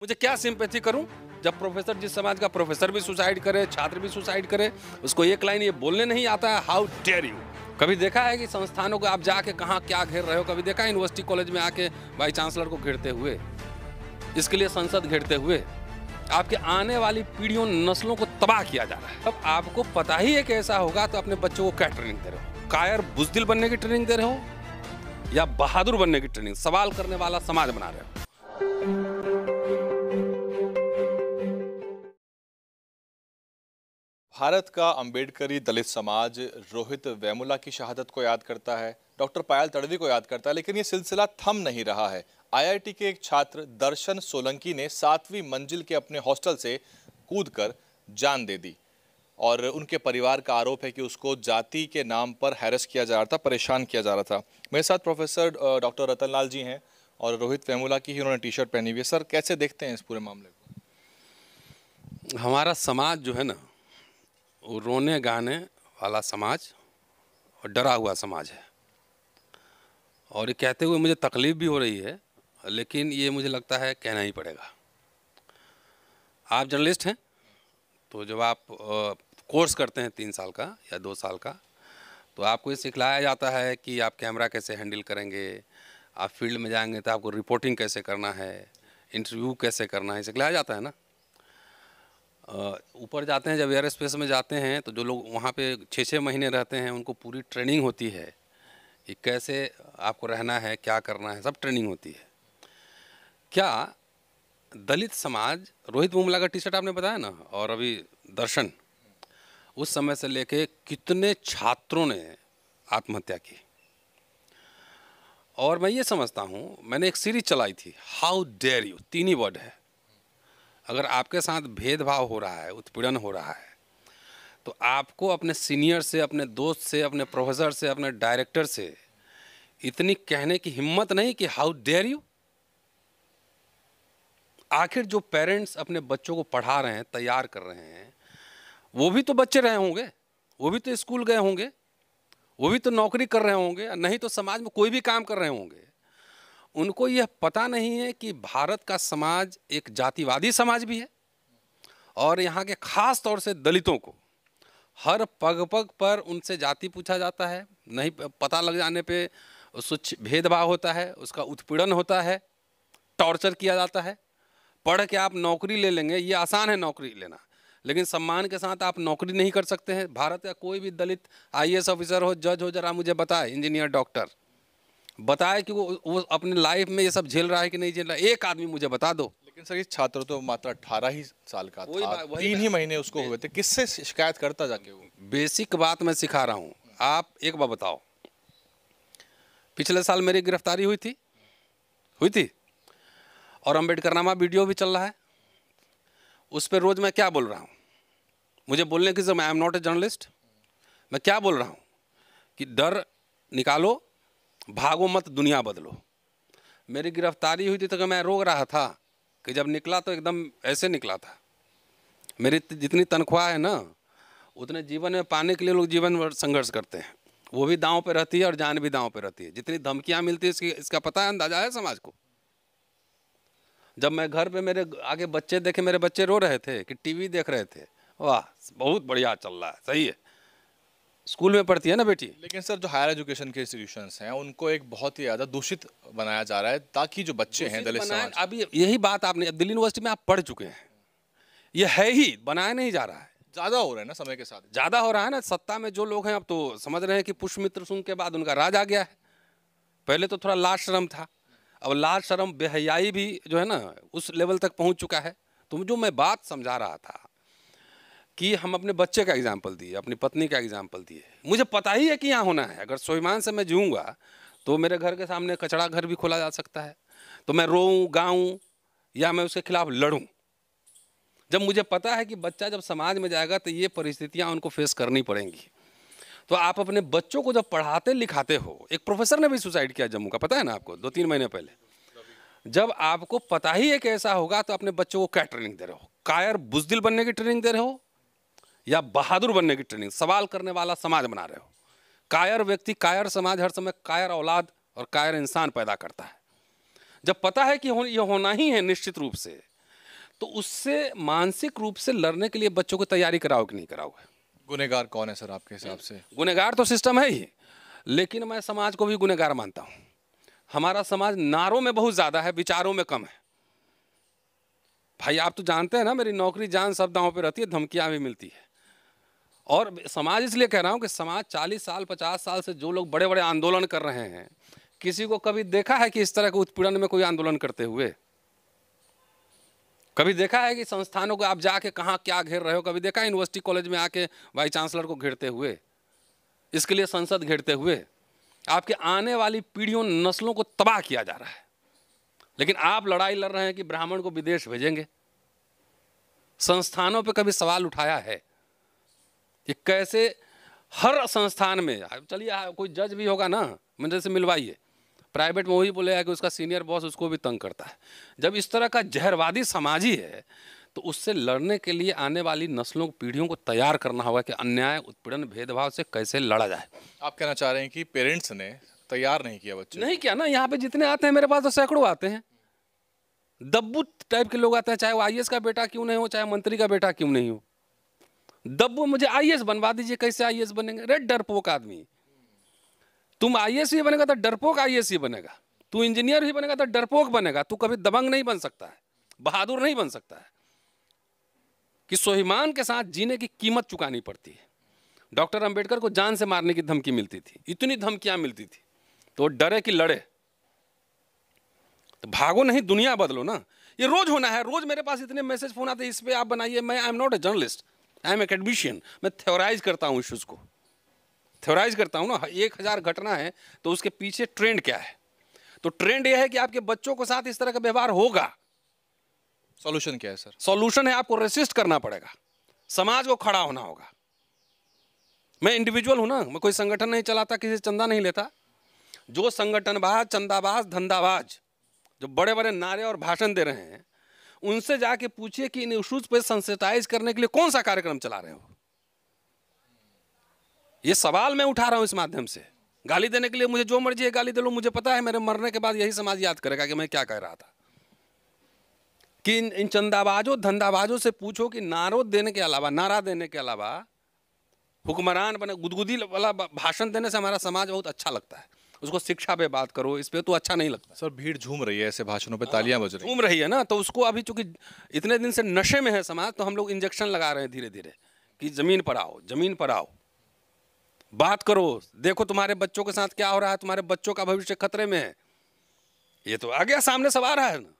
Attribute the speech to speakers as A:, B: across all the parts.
A: मुझे क्या सिंपैथी करूं जब प्रोफेसर, जिस समाज का प्रोफेसर भी सुसाइड करे, छात्र भी सुसाइड करे, उसको एक लाइन ये बोलने नहीं आता है, हाउ डेयर यू। कभी देखा है कि संस्थानों को आप जाके कहाँ क्या घेर रहे हो? कभी देखा है यूनिवर्सिटी कॉलेज में आके वाइस चांसलर को घेरते हुए, इसके लिए संसद घेरते हुए? आपके आने वाली पीढ़ियों, नस्लों को तबाह किया जा रहा है। अब आपको पता ही है कि ऐसा होगा, तो अपने बच्चों को क्या ट्रेनिंग दे रहे हो? कायर बुज़दिल बनने की ट्रेनिंग दे रहे हो या बहादुर बनने की ट्रेनिंग, सवाल करने वाला समाज बना रहे हो?
B: भारत का अंबेडकरी दलित समाज रोहित वेमुला की शहादत को याद करता है, डॉक्टर पायल तडवी को याद करता है, लेकिन ये सिलसिला थम नहीं रहा है। आईआईटी के एक छात्र दर्शन सोलंकी ने 7वीं मंजिल के अपने हॉस्टल से कूदकर जान दे दी और उनके परिवार का आरोप है कि उसको जाति के नाम पर हैरेस किया जा रहा था, परेशान किया जा रहा था। मेरे साथ प्रोफेसर डॉक्टर रतन लाल जी हैं और रोहित वेमुला की ही उन्होंने टी शर्ट पहनी हुई है। सर, कैसे देखते हैं इस पूरे मामले को?
A: हमारा समाज जो है ना, वो रोने गाने वाला समाज और डरा हुआ समाज है। और ये कहते हुए मुझे तकलीफ भी हो रही है, लेकिन ये मुझे लगता है कहना ही पड़ेगा। आप जर्नलिस्ट हैं, तो जब आप कोर्स करते हैं 3 साल का या 2 साल का, तो आपको ये सिखलाया जाता है कि आप कैमरा कैसे हैंडल करेंगे, आप फील्ड में जाएंगे तो आपको रिपोर्टिंग कैसे करना है, इंटरव्यू कैसे करना है, सिखलाया जाता है ना। ऊपर जाते हैं, जब एयर स्पेस में जाते हैं, तो जो लोग वहाँ पे 6-6 महीने रहते हैं, उनको पूरी ट्रेनिंग होती है कि कैसे आपको रहना है, क्या करना है, सब ट्रेनिंग होती है। क्या दलित समाज, रोहित वेमुला का टी शर्ट आपने बताया ना, और अभी दर्शन, उस समय से लेके कितने छात्रों ने आत्महत्या की। और मैं ये समझता हूँ, मैंने एक सीरीज चलाई थी, हाउ डेयर यू, 3 ही वर्ड है। अगर आपके साथ भेदभाव हो रहा है, उत्पीड़न हो रहा है, तो आपको अपने सीनियर से, अपने दोस्त से, अपने प्रोफेसर से, अपने डायरेक्टर से इतनी कहने की हिम्मत नहीं कि हाउ डेयर यू। आखिर जो पेरेंट्स अपने बच्चों को पढ़ा रहे हैं, तैयार कर रहे हैं, वो भी तो बच्चे रहे होंगे, वो भी तो स्कूल गए होंगे, वो भी तो नौकरी कर रहे होंगे, नहीं तो समाज में कोई भी काम कर रहे होंगे। उनको यह पता नहीं है कि भारत का समाज एक जातिवादी समाज भी है, और यहाँ के खास तौर से दलितों को हर पग पग पर उनसे जाति पूछा जाता है, नहीं पता लग जाने पे उससे भेदभाव होता है, उसका उत्पीड़न होता है, टॉर्चर किया जाता है। पढ़ के आप नौकरी ले लेंगे, ये आसान है नौकरी लेना, लेकिन सम्मान के साथ आप नौकरी नहीं कर सकते हैं। भारत का कोई भी दलित आईएएस ऑफिसर हो, जज हो, जरा मुझे बताए, इंजीनियर, डॉक्टर, बताए कि वो अपने लाइफ में ये सब झेल रहा है कि नहीं झेल रहा है? एक आदमी मुझे बता दो।
B: लेकिन सर, ये छात्र तो मात्र 18 ही साल का था, 3 ही महीने उसको हुए थे, किससे शिकायत करता जाके वो?
A: बेसिक बात मैं सिखा रहा हूँ। आप एक बार बताओ, पिछले साल मेरी गिरफ्तारी हुई थी, और अम्बेडकरनामा वीडियो भी चल रहा है, उस पर रोज मैं क्या बोल रहा हूँ? मुझे बोलने की जरूरत, I am not a journalist. मैं क्या बोल रहा हूँ कि डर निकालो, भागो मत, दुनिया बदलो। मेरी गिरफ्तारी हुई थी तो मैं रो रहा था कि जब निकला तो एकदम ऐसे निकला था। मेरी जितनी तनख्वाह है ना, उतने जीवन में पाने के लिए लोग जीवन भर संघर्ष करते हैं, वो भी दांव पे रहती है और जान भी दांव पे रहती है। जितनी धमकियां मिलती है, इसका पता है, अंदाजा है समाज को। जब मैं घर पे मेरे आगे बच्चे देखे, मेरे बच्चे रो रहे थे कि टीवी देख रहे थे, वाह बहुत बढ़िया चल रहा है, सही है, स्कूल में पढ़ती है ना बेटी।
B: लेकिन सर, जो हायर एजुकेशन के इंस्टीट्यूशंस हैं, उनको एक बहुत ही ज़्यादा दूषित बनाया जा रहा है, ताकि जो बच्चे हैं दलित समाज,
A: अभी यही बात आपने, दिल्ली यूनिवर्सिटी में आप पढ़ चुके हैं, ये है ही, बनाया नहीं जा रहा है।
B: ज़्यादा हो रहा है ना, समय के साथ
A: ज़्यादा हो रहा है ना। सत्ता में जो लोग हैं, अब तो समझ रहे हैं कि पुष्यमित्र सुन के बाद उनका राज आ गया है। पहले तो थोड़ा लाज शर्म था, अब लाज शर्म बेहयाई भी जो है ना, उस लेवल तक पहुंच चुका है। तो जो मैं बात समझा रहा था कि हम अपने बच्चे का एग्जाम्पल दिए, अपनी पत्नी का एग्जाम्पल दिए। मुझे पता ही है कि यहाँ होना है। अगर स्वाभिमान से मैं जीऊँगा तो मेरे घर के सामने कचड़ा घर भी खोला जा सकता है, तो मैं रोऊँ, गाऊँ या मैं उसके खिलाफ लड़ूँ। जब मुझे पता है कि बच्चा जब समाज में जाएगा तो ये परिस्थितियाँ उनको फेस करनी पड़ेंगी, तो आप अपने बच्चों को जब पढ़ाते लिखाते हो, एक प्रोफेसर ने भी सुसाइड किया जम्मू का, पता है ना आपको, 2-3 महीने पहले। जब आपको पता ही है कि ऐसा होगा, तो अपने बच्चों को क्या ट्रेनिंग दे रहे हो? कायर बुज़दिल बनने की ट्रेनिंग दे रहे हो या बहादुर बनने की ट्रेनिंग, सवाल करने वाला समाज बना रहे हो? कायर व्यक्ति, कायर समाज हर समय कायर औलाद और कायर इंसान पैदा करता है। जब पता है कि ये होना ही है निश्चित रूप से, तो उससे मानसिक रूप से लड़ने के लिए बच्चों को तैयारी कराओ कि नहीं कराओ?
B: गुनहगार कौन है सर आपके हिसाब से?
A: गुनहगार तो सिस्टम है ही, लेकिन मैं समाज को भी गुनहगार मानता हूँ। हमारा समाज नारों में बहुत ज़्यादा है, विचारों में कम है। भाई आप तो जानते हैं ना, मेरी नौकरी जान सब दांव पे रहती है, धमकियाँ भी मिलती है। और समाज इसलिए कह रहा हूँ कि समाज 40 साल 50 साल से जो लोग बड़े बड़े आंदोलन कर रहे हैं, किसी को कभी देखा है कि इस तरह के उत्पीड़न में कोई आंदोलन करते हुए? कभी देखा है कि संस्थानों को आप जाके कहाँ क्या घेर रहे हो? कभी देखा है यूनिवर्सिटी कॉलेज में आके वाइस चांसलर को घेरते हुए? इसके लिए संसद घेरते हुए? आपके आने वाली पीढ़ियों नस्लों को तबाह किया जा रहा है, लेकिन आप लड़ाई लड़ रहे हैं कि ब्राह्मण को विदेश भेजेंगे। संस्थानों पे कभी सवाल उठाया है कि कैसे हर संस्थान में, चलिए कोई जज भी होगा ना, मेरे से मिलवाइए, प्राइवेट में वही बोलेगा कि उसका सीनियर बॉस उसको भी तंग करता है। जब इस तरह का जहरवादी समाज ही है, तो उससे लड़ने के लिए आने वाली नस्लों पीढ़ियों को तैयार करना होगा कि अन्याय, उत्पीड़न, भेदभाव से कैसे लड़ा जाए।
B: आप कहना चाह रहे हैं कि पेरेंट्स ने तैयार नहीं किया बच्चे?
A: नहीं किया ना। यहाँ पे जितने आते हैं मेरे पास तो सैकड़ों आते हैं, दब्बू टाइप के लोग आते हैं, चाहे वो आईएएस का बेटा क्यों नहीं हो, चाहे मंत्री का बेटा क्यों नहीं हो। दब्बू मुझे आईएएस बनवा दीजिए। कैसे आईएएस बनेंगे? अरे डरपोक आदमी, तुम आईएएस ही बनेगा तो डरपोक आईएएस ही बनेगा, तू इंजीनियर ही बनेगा तो डरपोक बनेगा। तू कभी दबंग नहीं बन सकता है, बहादुर नहीं बन सकता है। कि स्वाभिमान के साथ जीने की कीमत चुकानी पड़ती है। डॉक्टर अंबेडकर को जान से मारने की धमकी मिलती थी, इतनी धमकियां मिलती थी, तो डरे कि लड़े। तो भागो नहीं, दुनिया बदलो ना। ये रोज होना है। रोज मेरे पास इतने मैसेज फोन आते हैं, इस पे आप बनाइए। मैं I am not a journalist, I am academician. मैं थ्योराइज करता हूँ इश्यूज को, थ्योराइज करता हूँ ना। 1000 घटना है तो उसके पीछे ट्रेंड क्या है? तो ट्रेंड यह है कि आपके बच्चों के साथ इस तरह का व्यवहार होगा।
B: सॉल्यूशन क्या है सर?
A: सॉल्यूशन है आपको रेसिस्ट करना पड़ेगा, समाज को खड़ा होना होगा। मैं इंडिविजुअल हूं ना, मैं कोई संगठन नहीं चलाता, किसी से चंदा नहीं लेता। जो संगठनबाज, चंदाबाज, धंधाबाज जो बड़े बड़े नारे और भाषण दे रहे हैं, उनसे जाके पूछिए कि इन इश्यूज पे सेंसिटाइज करने के लिए कौन सा कार्यक्रम चला रहे हो। ये सवाल मैं उठा रहा हूं इस माध्यम से। गाली देने के लिए मुझे जो मर्जी है गाली दे लो, मुझे पता है मेरे मरने के बाद यही समाज याद करेगा कि मैं क्या कह रहा था। कि इन चंदाबाजों, धंधाबाजों से पूछो कि नारा देने के अलावा हुक्मरान बने, गुदगुदी वाला भाषण देने से हमारा समाज बहुत अच्छा लगता है। उसको शिक्षा पे बात करो, इस पे तो अच्छा नहीं लगता।
B: सर भीड़ झूम रही है ऐसे भाषणों पे, तालियां बज रही
A: झूम रही है ना, तो उसको अभी चूंकि इतने दिन से नशे में है समाज, तो हम लोग इंजेक्शन लगा रहे हैं धीरे धीरे कि जमीन पर आओ, जमीन पर आओ, बात करो, देखो तुम्हारे बच्चों के साथ क्या हो रहा है, तुम्हारे बच्चों का भविष्य खतरे में है। ये तो आ गया सामने, सब आ रहा है ना।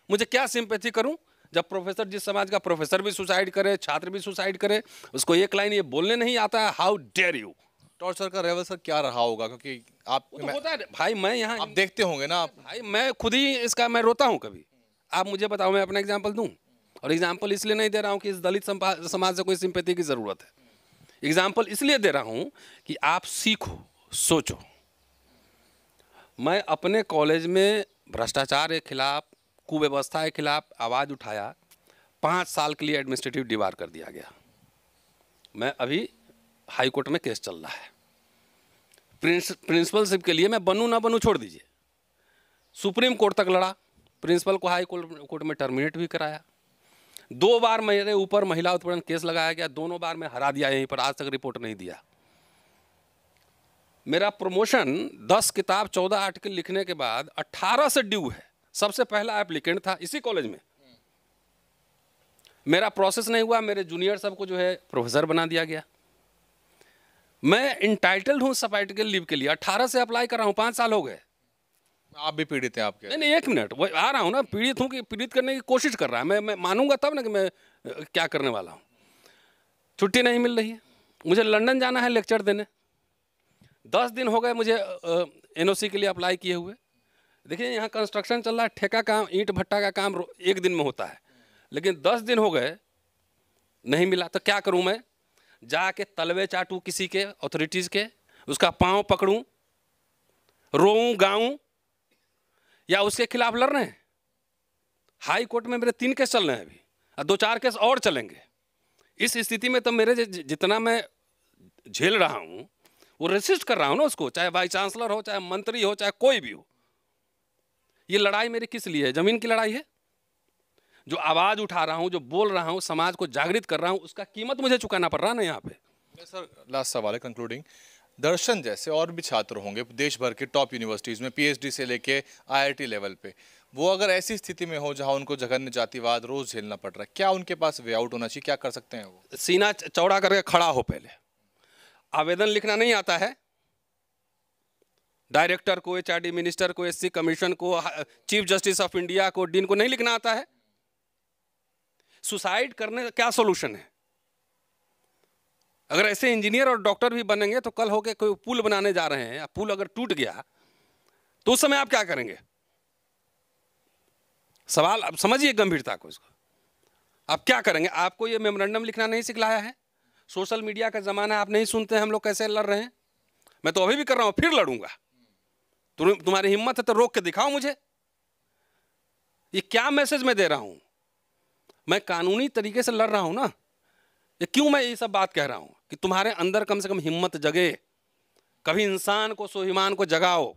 A: मुझे क्या सिंपैथी करूं जब प्रोफेसर, जिस समाज का प्रोफेसर भी सुसाइड करे, छात्र भी सुसाइड करे, उसको एक लाइन ये बोलने नहीं आता है, हाउ डेयर यू।
B: टॉर्चर का लेवल सर क्या रहा होगा? क्योंकि आप
A: तो होता है भाई, मैं यहाँ
B: आप देखते होंगे ना आप।
A: भाई मैं खुद ही इसका मैं रोता हूँ कभी। आप मुझे बताओ, मैं अपना एग्जाम्पल दूं? और एग्जाम्पल इसलिए नहीं दे रहा हूँ कि इस दलित समाज से कोई सिंपैथी की जरूरत है। एग्जाम्पल इसलिए दे रहा हूँ कि आप सीखो, सोचो। मैं अपने कॉलेज में भ्रष्टाचार के खिलाफ, कुव्यवस्था के खिलाफ आवाज़ उठाया। 5 साल के लिए एडमिनिस्ट्रेटिव डिबार कर दिया गया। मैं अभी हाई कोर्ट में केस चल रहा है। प्रिंसिपलशिप के लिए मैं बनूं ना बनूं छोड़ दीजिए, सुप्रीम कोर्ट तक लड़ा, प्रिंसिपल को हाई कोर्ट में टर्मिनेट भी कराया। 2 बार मेरे ऊपर महिला उत्पीड़न केस लगाया गया, दोनों बार मैं हरा दिया यहीं पर, आज तक रिपोर्ट नहीं दिया। मेरा प्रमोशन 10 किताब 14 आर्टिकल लिखने के बाद 18 से ड्यू है। सबसे पहला एप्लीकेंट था इसी कॉलेज में। मेरा प्रोसेस नहीं हुआ, मेरे जूनियर सबको जो है प्रोफेसर बना दिया गया। मैं इंटाइटल्ड हूं सफाइटिकल लीव के लिए, 18 से अप्लाई कर रहा हूं, 5 साल हो गए।
B: आप भी पीड़ित हैं आपके?
A: नहीं, 1 मिनट, वो आ रहा हूं ना। पीड़ित हूं कि पीड़ित करने की कोशिश कर रहा है। मैं मानूंगा तब ना कि मैं क्या करने वाला हूं। छुट्टी नहीं मिल रही है, मुझे लंदन जाना है लेक्चर देने। 10 दिन हो गए मुझे एनओसी के लिए अप्लाई किए हुए। देखिए यहाँ कंस्ट्रक्शन चल रहा है, ठेका काम, ईंट भट्टा का काम 1 दिन में होता है, लेकिन 10 दिन हो गए नहीं मिला। तो क्या करूं मैं? जाके तलवे चाटूं किसी के अथॉरिटीज के, उसका पांव पकड़ूं, रोऊं गाऊं, या उसके खिलाफ लड़ रहे हैं? हाई कोर्ट में मेरे 3 केस चल रहे हैं अभी, और 2-4 केस और चलेंगे। इस स्थिति में तो मेरे जितना मैं झेल रहा हूं, वो रेसिस्ट कर रहा हूं ना उसको, चाहे वाइस चांसलर हो, चाहे मंत्री हो, चाहे कोई भी हो। ये लड़ाई मेरी किस लिए है? जमीन की लड़ाई है। जो आवाज़ उठा रहा हूँ, जो बोल रहा हूँ, समाज को जागृत कर रहा हूँ, उसका कीमत मुझे चुकाना पड़ रहा है ना यहाँ पे।
B: सर लास्ट सवाल है कंक्लूडिंग, दर्शन जैसे और भी छात्र होंगे देश भर के टॉप यूनिवर्सिटीज़ में पीएचडी से लेके आईआईटी लेवल पे, वो अगर ऐसी स्थिति में हो जहां उनको जघन्य जातिवाद रोज झेलना पड़ रहा है, क्या उनके पास वे आउट होना चाहिए, क्या कर सकते हैं वो?
A: सीना चौड़ा करके खड़ा हो, पहले आवेदन लिखना नहीं आता है डायरेक्टर को, एचआरडी मिनिस्टर को, एससी कमीशन को, चीफ जस्टिस ऑफ इंडिया को, डीन को नहीं लिखना आता है? सुसाइड करने का क्या सोल्यूशन है? अगर ऐसे इंजीनियर और डॉक्टर भी बनेंगे तो कल होके कोई पुल बनाने जा रहे हैं, पुल अगर टूट गया तो उस समय आप क्या करेंगे? सवाल अब समझिए गंभीरता को, इसको आप क्या करेंगे? आपको ये मेमोरेंडम लिखना नहीं सिखलाया है? सोशल मीडिया का जमाना है, आप नहीं सुनते हम लोग कैसे लड़ रहे हैं? मैं तो अभी भी कर रहा हूं, फिर लड़ूंगा। तुम्हारी हिम्मत है तो रोक के दिखाओ मुझे। ये क्या मैसेज मैं दे रहा हूं? मैं कानूनी तरीके से लड़ रहा हूं ना। ये क्यों मैं ये सब बात कह रहा हूं कि तुम्हारे अंदर कम से कम हिम्मत जगे, कभी इंसान को, स्वाभिमान को जगाओ।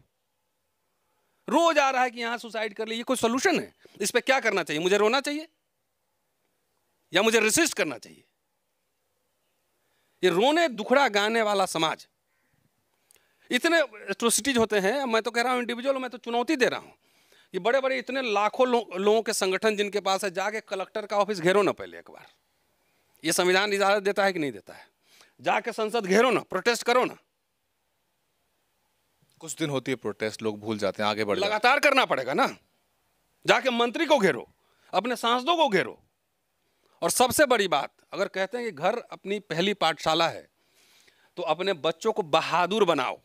A: रोज आ रहा है कि यहां सुसाइड कर ली, ये कोई सोल्यूशन है? इस पे क्या करना चाहिए? मुझे रोना चाहिए या मुझे रेसिस्ट करना चाहिए? ये रोने दुखड़ा गाने वाला समाज, इतने एट्रोसिटीज होते हैं। मैं तो कह रहा हूं इंडिविजुअल, मैं तो चुनौती दे रहा हूं। ये बड़े बड़े इतने लाखों लोगों के संगठन जिनके पास है, जाके कलेक्टर का ऑफिस घेरो ना पहले एक बार। ये संविधान इजाजत देता है कि नहीं देता है? जाके संसद घेरो ना, प्रोटेस्ट करो ना।
B: कुछ दिन होती है प्रोटेस्ट, लोग भूल जाते हैं, आगे बढ़ जाते हैं।
A: लगातार करना पड़ेगा ना। जाके मंत्री को घेरो, अपने सांसदों को घेरो। और सबसे बड़ी बात, अगर कहते हैं कि घर अपनी पहली पाठशाला है, तो अपने बच्चों को बहादुर बनाओ,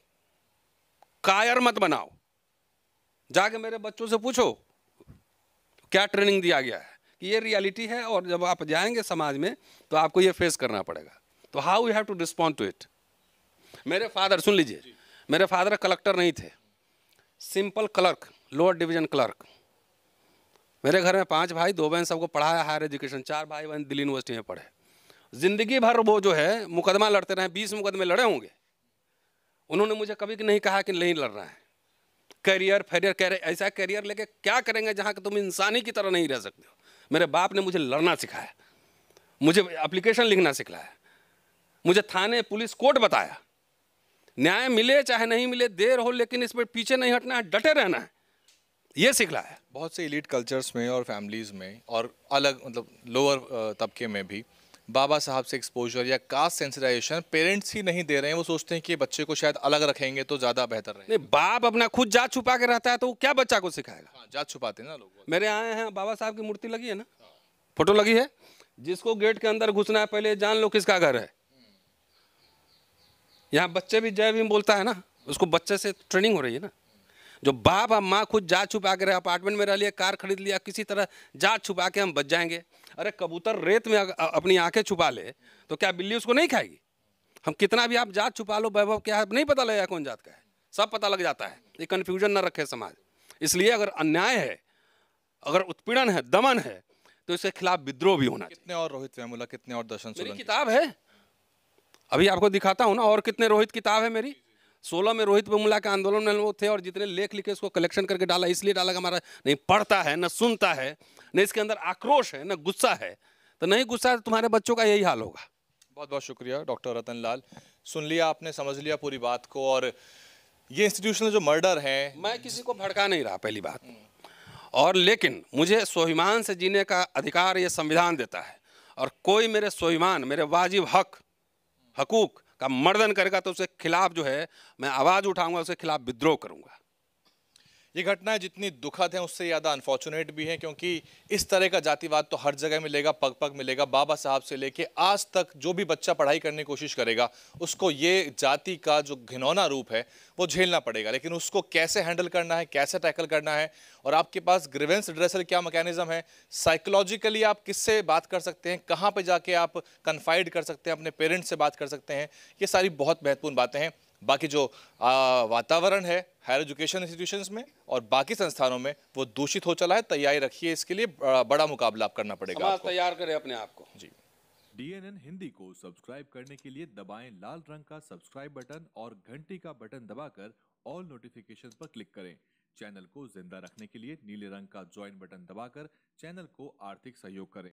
A: कायर मत बनाओ। जाके मेरे बच्चों से पूछो क्या ट्रेनिंग दिया गया है कि ये रियलिटी है, और जब आप जाएंगे समाज में तो आपको ये फेस करना पड़ेगा। तो how you have to respond to it. मेरे फादर, सुन लीजिए, मेरे फादर कलेक्टर नहीं थे, simple clerk, lower division clerk. मेरे घर में 5 भाई, 2 बहन, सबको पढ़ाया हायर एजुकेशन। 4 भाई बहन दिल्ली यूनिवर्सिटी में पढ़े। जिंदगी भर वो जो है मुकदमा लड़ते रहे, 20 मुकदमे लड़े होंगे। उन्होंने मुझे कभी नहीं कहा कि नहीं लड़ रहा है। करियर फेरियर ऐसा करियर लेके क्या करेंगे जहाँ कि तुम इंसानी की तरह नहीं रह सकते हो। मेरे बाप ने मुझे लड़ना सिखाया, मुझे एप्लीकेशन लिखना सिखाया, मुझे थाने पुलिस कोर्ट बताया। न्याय मिले चाहे नहीं मिले, देर हो, लेकिन इस पर पीछे नहीं हटना है, डटे रहना है, ये सिखलाया।
B: बहुत से एलीट कल्चर्स में और फैमिलीज में और अलग मतलब लोअर तबके में भी बाबा साहब से एक्सपोजर या कास्ट सेंसिटाइजेशन पेरेंट्स ही नहीं दे रहे हैं। वो सोचते हैं कि बच्चे को शायद अलग रखेंगे तो ज़्यादा बेहतर रहेगा।
A: नहीं, बाप अपना खुद जात छुपा के रहता है तो वो क्या बच्चा को सिखाएगा?
B: हाँ, जात छुपाते हैं ना लोग।
A: मेरे आए हैं, बाबा साहब की मूर्ति लगी है ना, फोटो लगी है। जिसको गेट के अंदर घुसना है पहले जान लो किसका घर है। यहाँ बच्चे भी जय भीम बोलता है ना, उसको बच्चे से ट्रेनिंग हो रही है ना। जो बाप और माँ खुद जात छुपा के रहे, अपार्टमेंट में रह लिया, कार खरीद लिया, किसी तरह जात छुपा के हम बच जाएंगे। अरे कबूतर रेत में अपनी आंखें छुपा ले तो क्या बिल्ली उसको नहीं खाएगी? हम कितना भी आप जात छुपा लो, वैभव क्या है नहीं पता लगेगा कौन जात का है, सब पता लग जाता है। ये कन्फ्यूजन न रखे समाज। इसलिए अगर अन्याय है, अगर उत्पीड़न है, दमन है, तो इसके खिलाफ विद्रोह भी होना चाहिए।
B: कितने और रोहित वेमुला, कितने और दर्शन
A: मेरी
B: सोलंकी?
A: किताब है, अभी आपको दिखाता हूँ ना। और कितने रोहित किताब है मेरी। 16 में रोहित वेमुला के आंदोलन में वो थे, और जितने लेख लिखे उसको कलेक्शन करके डाला। इसलिए डाला कि हमारा नहीं पढ़ता है, न सुनता है, न इसके अंदर आक्रोश है, न गुस्सा है। तो नहीं गुस्सा है तो तुम्हारे बच्चों का यही हाल होगा।
B: बहुत बहुत शुक्रिया डॉक्टर रतन लाल। सुन लिया आपने, समझ लिया पूरी बात को। और ये इंस्टीट्यूशनल जो मर्डर है,
A: मैं किसी को भड़का नहीं रहा, पहली बात। और लेकिन मुझे स्वाभिमान से जीने का अधिकार ये संविधान देता है, और कोई मेरे स्वाभिमान, मेरे वाजिब हकूक का मर्दन करेगा तो उसके खिलाफ जो है मैं आवाज उठाऊंगा, उसके खिलाफ विद्रोह करूंगा।
B: ये घटनाएं जितनी दुखद हैं उससे ज़्यादा अनफॉर्चुनेट भी हैं, क्योंकि इस तरह का जातिवाद तो हर जगह मिलेगा, पग पग मिलेगा। बाबा साहब से लेके आज तक जो भी बच्चा पढ़ाई करने की कोशिश करेगा उसको ये जाति का जो घिनौना रूप है वो झेलना पड़ेगा। लेकिन उसको कैसे हैंडल करना है, कैसे टैकल करना है, और आपके पास ग्रीवेंस रिड्रेसल क्या मैकेनिज्म है, साइकोलॉजिकली आप किससे बात कर सकते हैं, कहाँ पर जाके आप कन्फाइड कर सकते हैं, अपने पेरेंट्स से बात कर सकते हैं, ये सारी बहुत महत्वपूर्ण बातें हैं। बाकी जो वातावरण है हायर एजुकेशन इंस्टीट्यूशंस में और बाकी संस्थानों में वो दूषित हो चला है। तैयारी रखिए, इसके लिए बड़ा मुकाबला आप करना पड़ेगा।
A: समाज तैयार करे अपने आप को।
B: जी।
C: DNN हिंदी को सब्सक्राइब करने के लिए दबाएं लाल रंग का सब्सक्राइब बटन और घंटी का बटन दबाकर ऑल नोटिफिकेशंस पर क्लिक करें। चैनल को जिंदा रखने के लिए नीले रंग का ज्वाइन बटन दबाकर चैनल को आर्थिक सहयोग करें।